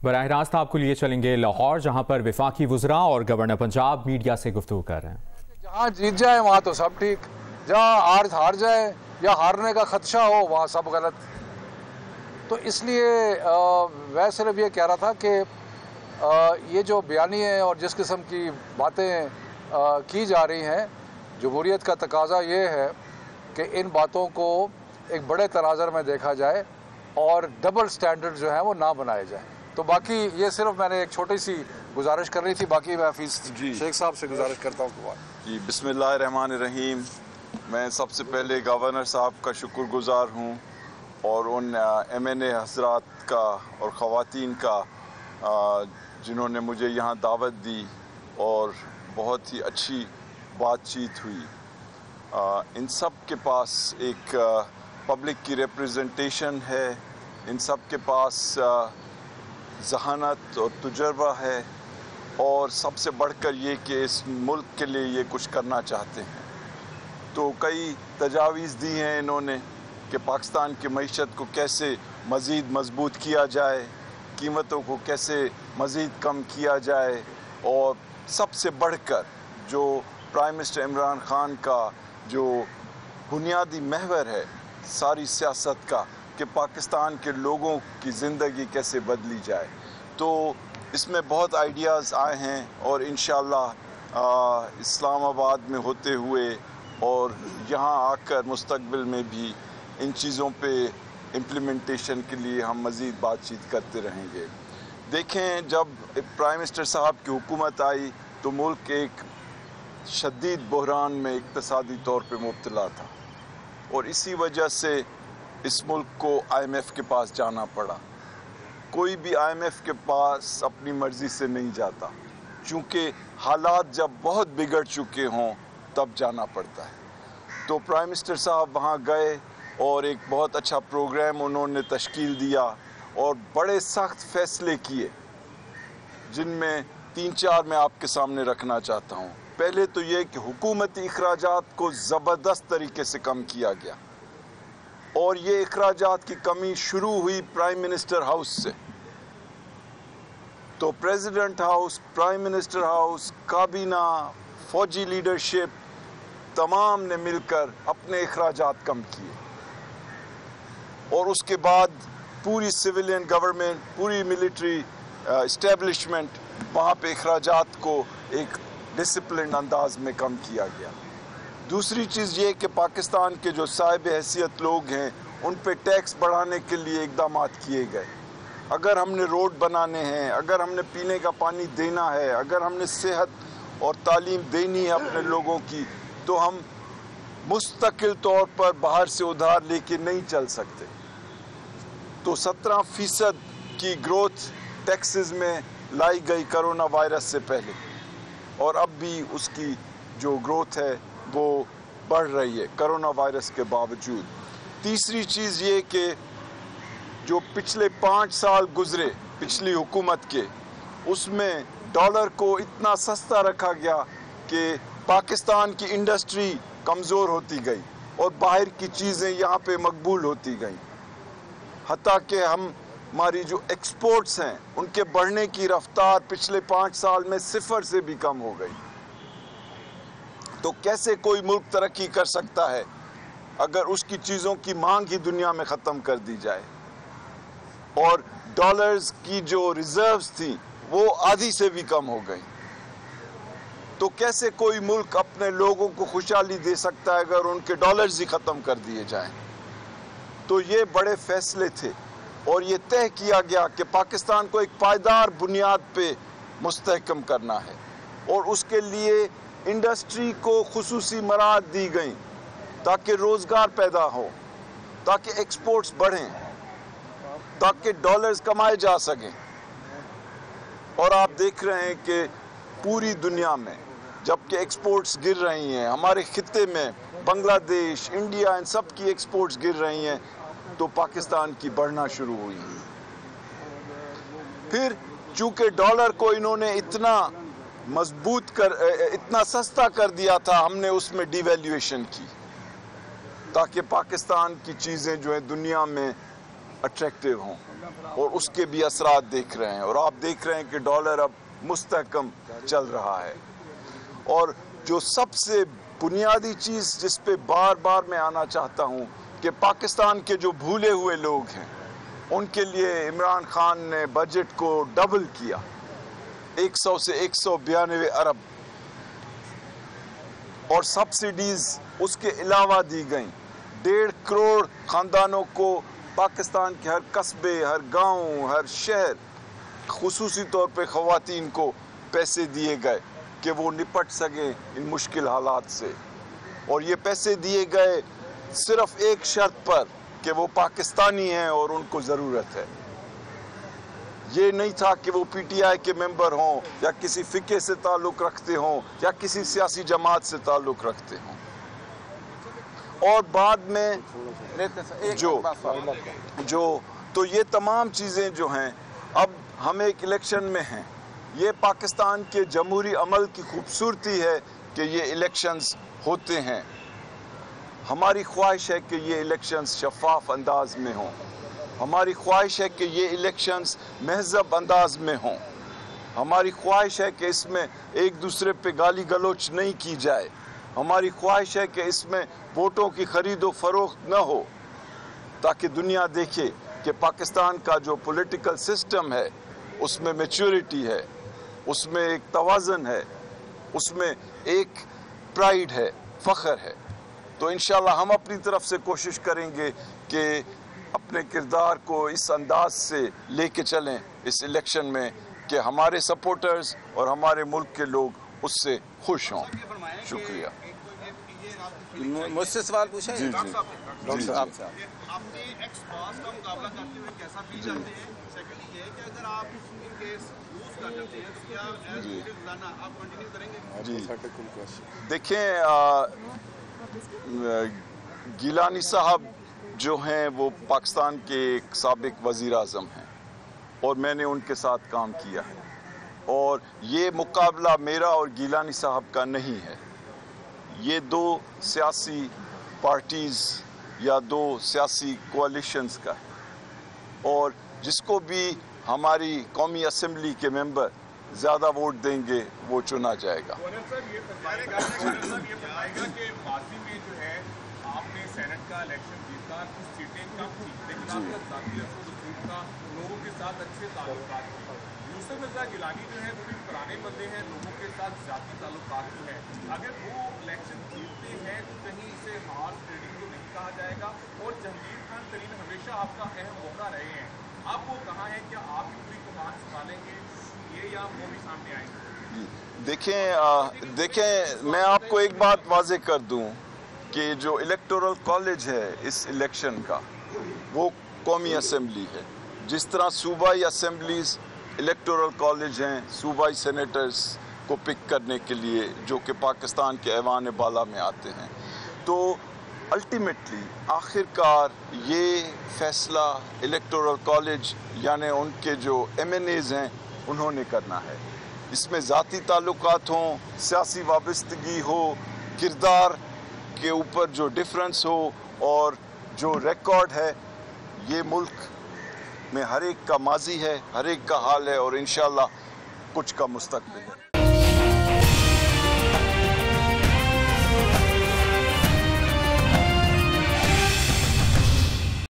براہ راست آپ کو لیے چلیں گے لاہور، جہاں پر وفاقی وزراء اور گورنر پنجاب میڈیا سے گفتگو کر رہے ہیں۔ جہاں جیت جائے وہاں تو سب ٹھیک، جہاں ہار جائے یا ہارنے کا خدشہ ہو وہاں سب غلط۔ تو اس لیے میں صرف یہ کہہ رہا تھا کہ یہ جو بیانی ہے اور جس قسم کی باتیں کی جا رہی ہیں، جمہوریت کا تقاضا یہ ہے کہ ان باتوں کو ایک بڑے تناظر میں دیکھا جائے اور ڈبل سٹینڈرڈ جو ہیں وہ نہ بنائے جائیں۔ تو باقی یہ صرف میں نے ایک چھوٹی سی گزارش کرنی تھی، باقی میں حفیظ شیخ صاحب سے گزارش کرتا ہوں۔ جی بسم اللہ الرحمن الرحیم۔ میں سب سے پہلے گورنر صاحب کا شکر گزار ہوں اور ان MNA حضرات کا اور خواتین کا جنہوں نے مجھے یہاں دعوت دی اور بہت ہی اچھی بات چیت ہوئی۔ ان سب کے پاس ایک پبلک کی ریپریزنٹیشن ہے، ان سب کے پاس ذہانت اور تجربہ ہے، اور سب سے بڑھ کر یہ کہ اس ملک کے لیے یہ کچھ کرنا چاہتے ہیں۔ تو کئی تجاویز دی ہیں انہوں نے کہ پاکستان کی معیشت کو کیسے مزید مضبوط کیا جائے، قیمتوں کو کیسے مزید کم کیا جائے، اور سب سے بڑھ کر جو پرائم منسٹر عمران خان کا جو بنیادی محور ہے ساری سیاست کا کہ پاکستان کے لوگوں کی زندگی کیسے بدلی جائے، تو اس میں بہت آئیڈیاز آئے ہیں، اور انشاءاللہ اسلام آباد میں ہوتے ہوئے اور یہاں آ کر مستقبل میں بھی ان چیزوں پہ امپلیمنٹیشن کے لیے ہم مزید بات چیت کرتے رہیں گے۔ دیکھیں، جب پرائم منسٹر صاحب کی حکومت آئی تو ملک ایک شدید بحران میں اقتصادی طور پہ مبتلا تھا، اور اسی وجہ سے اس ملک کو IMF کے پاس جانا پڑا۔ کوئی بھی IMF کے پاس اپنی مرضی سے نہیں جاتا، چونکہ حالات جب بہت بگڑ چکے ہوں تب جانا پڑتا ہے۔ تو پرائم منسٹر صاحب وہاں گئے اور ایک بہت اچھا پروگرام انہوں نے تشکیل دیا اور بڑے سخت فیصلے کیے، جن میں 3-4 میں آپ کے سامنے رکھنا چاہتا ہوں۔ پہلے تو یہ کہ حکومتی اخراجات کو زبردست طریقے سے کم کیا گیا، اور یہ اخراجات کی کمی شروع ہوئی پرائم منسٹر ہاؤس سے۔ تو president house, prime minister house, کابینہ، فوجی لیڈرشپ تمام نے مل کر اپنے اخراجات کم کیے، اور اس کے بعد پوری سویلین گورنمنٹ، پوری ملٹری اسٹیبلشمنٹ، وہاں پہ اخراجات کو ایک ڈسپلنڈ انداز میں کم کیا گیا۔ دوسری چیز یہ کہ پاکستان کے جو صاحب حیثیت لوگ ہیں ان پہ ٹیکس بڑھانے کے لیے اقدامات کیے گئے۔ اگر ہم نے روڈ بنانے ہیں، اگر ہم نے پینے کا پانی دینا ہے، اگر ہم نے صحت اور تعلیم دینی ہے اپنے لوگوں کی، تو ہم مستقل طور پر باہر سے ادھار لے کے نہیں چل سکتے۔ تو 17% کی گروتھ ٹیکسز میں لائی گئی کرونا وائرس سے پہلے، اور اب بھی اس کی جو گروتھ ہے وہ بڑھ رہی ہے کرونا وائرس کے باوجود۔ تیسری چیز یہ کہ جو پچھلے 5 سال گزرے پچھلی حکومت کے، اس میں ڈالر کو اتنا سستا رکھا گیا کہ پاکستان کی انڈسٹری کمزور ہوتی گئی اور باہر کی چیزیں یہاں پہ مقبول ہوتی گئیں، حتیٰ کہ ہماری جو ایکسپورٹس ہیں ان کے بڑھنے کی رفتار پچھلے 5 سال میں 0 سے بھی کم ہو گئی۔ تو کیسے کوئی ملک ترقی کر سکتا ہے اگر اس کی چیزوں کی مانگ ہی دنیا میں ختم کر دی جائے، اور ڈالرز کی جو ریزروز تھیں وہ آدھی سے بھی کم ہو گئی؟ تو کیسے کوئی ملک اپنے لوگوں کو خوشحالی دے سکتا ہے اگر ان کے ڈالرز ہی ختم کر دیے جائیں؟ تو یہ بڑے فیصلے تھے، اور یہ طے کیا گیا کہ پاکستان کو ایک پائیدار بنیاد پہ مستحکم کرنا ہے، اور اس کے لیے انڈسٹری کو خصوصی مراحت دی گئیں تاکہ روزگار پیدا ہو، تاکہ ایکسپورٹس بڑھیں، تاکہ ڈالرز کمائے جا سکیں۔ اور آپ دیکھ رہے ہیں کہ پوری دنیا میں جبکہ ایکسپورٹس گر رہی ہیں، ہمارے خطے میں بنگلہ دیش، انڈیا، ان سب کی ایکسپورٹس گر رہی ہیں، تو پاکستان کی بڑھنا شروع ہوئی۔ پھر چونکہ ڈالر کو انہوں نے اتنا اتنا سستا کر دیا تھا، ہم نے اس میں ڈی ویلیویشن کی تاکہ پاکستان کی چیزیں جو ہیں دنیا میں اٹریکٹیو ہوں۔ اور اس کے بھی اثرات دیکھ رہے ہیں، اور آپ دیکھ رہے ہیں کہ ڈالر اب مستحکم چل رہا ہے۔ اور جو سب سے بنیادی چیز جس پہ بار بار میں آنا چاہتا ہوں کہ پاکستان کے جو بھولے ہوئے لوگ ہیں ان کے لیے عمران خان نے بجٹ کو ڈبل کیا، 100 سے 192 ارب، اور سبسڈیز اس کے علاوہ دی گئیں۔ 1.5 کروڑ خاندانوں کو پاکستان کے ہر قصبے، ہر گاؤں، ہر شہر، خصوصی طور پہ خواتین کو پیسے دیے گئے کہ وہ نپٹ سکیں ان مشکل حالات سے۔ اور یہ پیسے دیے گئے صرف ایک شرط پر کہ وہ پاکستانی ہیں اور ان کو ضرورت ہے۔ یہ نہیں تھا کہ وہ پی ٹی آئی کے ممبر ہوں یا کسی فقہ سے تعلق رکھتے ہوں یا کسی سیاسی جماعت سے تعلق رکھتے ہوں۔ اور بعد میں تو یہ تمام چیزیں جو ہیں، اب ہم ایک الیکشن میں ہیں۔ یہ پاکستان کے جمہوری عمل کی خوبصورتی ہے کہ یہ الیکشنز ہوتے ہیں۔ ہماری خواہش ہے کہ یہ الیکشنز شفاف انداز میں ہوں، ہماری خواہش ہے کہ یہ الیکشنز مہذب انداز میں ہوں، ہماری خواہش ہے کہ اس میں ایک دوسرے پہ گالی گلوچ نہیں کی جائے، ہماری خواہش ہے کہ اس میں ووٹوں کی خرید و فروخت نہ ہو، تاکہ دنیا دیکھے کہ پاکستان کا جو پولیٹیکل سسٹم ہے اس میں میچورٹی ہے، اس میں ایک توازن ہے، اس میں ایک پرائیڈ ہے، فخر ہے۔ تو انشاءاللہ ہم اپنی طرف سے کوشش کریں گے کہ اپنے کردار کو اس انداز سے لے کے چلیں اس الیکشن میں کہ ہمارے سپورٹرز اور ہمارے ملک کے لوگ اس سے خوش ہوں۔ شکریہ۔ مجھ سے سوال پوچھا ہے؟ جی ڈاکٹر صاحب آپ نے ایکس باس کا مقابلہ کرتے ہوئے کیسا فیل کرتے ہیں؟ سیکنڈلی یہ ہے کہ اگر آپ ان کیس لوز کر جاتے ہیں یا ایز روزانہ آپ کنٹینیو کریں گے؟ جی دیکھیں، گیلانی صاحب جو ہیں وہ پاکستان کے ایک سابق وزیر اعظم ہیں اور میں نے ان کے ساتھ کام کیا ہے، اور یہ مقابلہ میرا اور گیلانی صاحب کا نہیں ہے، یہ دو سیاسی پارٹیز یا دو سیاسی کوalitions کا ہے، اور جس کو بھی ہماری قومی اسمبلی کے ممبر زیادہ ووٹ دیں گے وہ چنا جائے گا۔ یہ بتائے گا کہ ماضی میں جو ہے آپ نے سینٹ کا الیکشن جیتا، کچھ سیٹیں کم تھی، لیکن آپ کا ذاتی اصول کا لوگوں کے ساتھ اچھے تعلقات تھے۔ یوسف مرزا گیلانی جو ہے وہ بھی پرانے بندے ہیں، لوگوں کے ساتھ ذاتی تعلقات بھی ہیں، اگر وہ الیکشن جیتتے ہیں تو کہیں اسے ہارس ٹریڈنگ تو نہیں کہا جائے گا؟ اور جہانگیر خان ترین ہمیشہ آپ کا اہم موقع رہے ہیں، آپ وہ کہاں ہیں، کیا آپ بھی پوری کمان سنبھالیں گے یہ یا وہ بھی سامنے آئیں گے؟ دیکھیں میں آپ کو ایک بات واضح کر دوں کہ جو الیکٹورل کالج ہے اس الیکشن کا وہ قومی اسمبلی ہے، جس طرح صوبائی اسمبلیز الیکٹورل کالج ہیں صوبائی سینیٹرز کو پک کرنے کے لیے جو کہ پاکستان کے ایوان بالا میں آتے ہیں۔ تو الٹیمیٹلی آخر کار یہ فیصلہ الیکٹورل کالج یعنی ان کے جو ایم این ایز ہیں انہوں نے کرنا ہے۔ اس میں ذاتی تعلقات ہوں، سیاسی وابستگی ہو، کردار کے اوپر جو ڈفرنس ہو، اور جو ریکارڈ ہے، یہ ملک میں ہر ایک کا ماضی ہے، ہر ایک کا حال ہے، اور انشاءاللہ کچھ کا مستقبل ہے۔